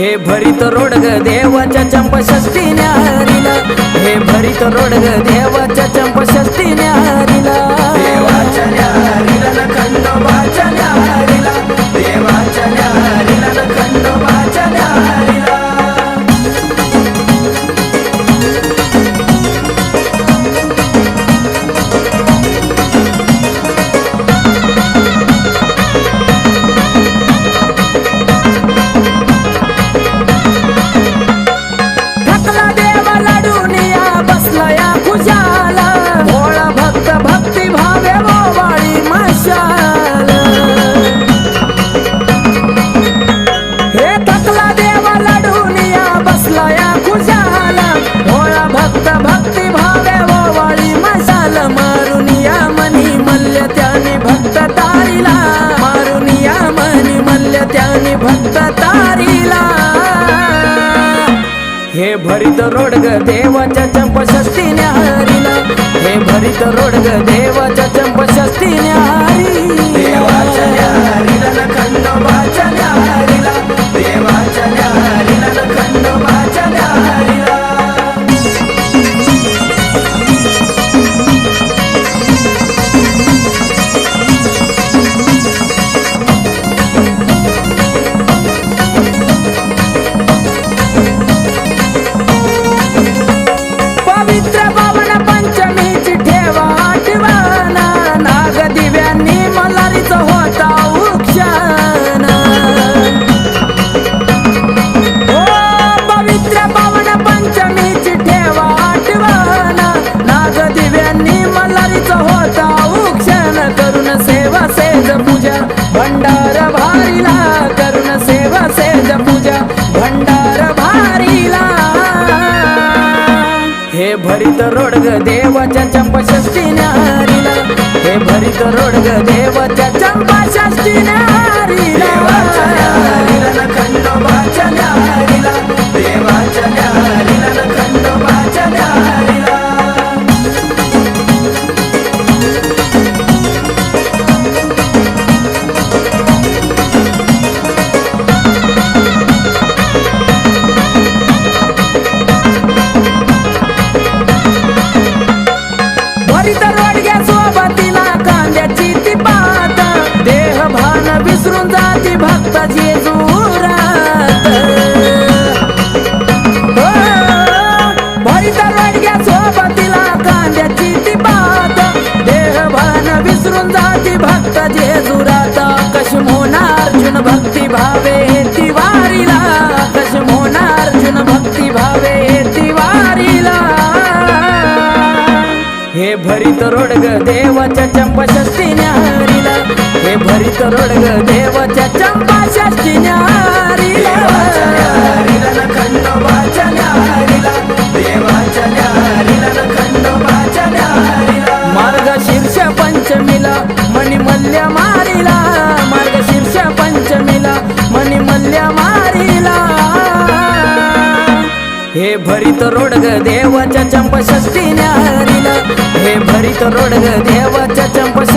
हे भरीत रोडग देवाच्या चंपषष्ठी न्यारीला, हे भरीत रोडग देवाच्या चंपषष्ठी न्यारीला, देवाच्या न्यारीला न खंडोबाच्या न्यारीला, देवाच्या न्यारीला न खंडोबाच्या न्यारीला. भक्त तारीला, हे भरीत रोडग देवाच्या चंपषष्ठी न्यारीला, हे भरीत रोडग देवाच्या चंपषष्ठी न्यारी, देवाच्या न्यारीला न खंडोबाच्या न्यारीला, देवाच्या न्यारीला न खंडोबाच्या न्यारीला. भंडार भारीला करुण सेवा सेज पूजा, भंडार भारीला, हे भरीत रोडग देवाच्या चंपषष्ठी न्यारीला, हे भरीत रोडग देवाच्या चंपषष्ठी न्यारीला, देवाच्या न्यारीला न खंडोबाच्या न्यारीला, देवाच्या न्यारीला न खंडोबाच्या न्यारीला. भरीत रोडग्या सोबतीला कांद्याची ती पात, देह भान विसरून जाती भक्त जेजुरात. भरीत रोडग्या सोबतीला कांद्याची ती पात, देह भान विसरून जाती भक्त जेजुरात. कशी होणार अर्जुन भक्ती भावे तिवारीला, कशी होणार अर्जुन भक्ती भावे तिवारीला, हे भरीत रोडग देवाच्या चंपषष्ठी न्यारीला, हे भरीत रोडग देवाच्या चंपषष्ठी न्यारीला, देवाच्या न्यारीला न खंडोबाच्या न्यारीला, देवाच्या न्यारीला न खंडोबाच्या न्यारीला. मार्गशीर्ष पंचमीला मणिमल्ल्या मारीला, मार्गशीर्ष पंचमीला मणिमल्ल्या मारीला, हे भरीत रोडग देवाच्या चंपषष्ठी न्यारीला, हे भरीत रोडग देवाच्या चंपषष्ठी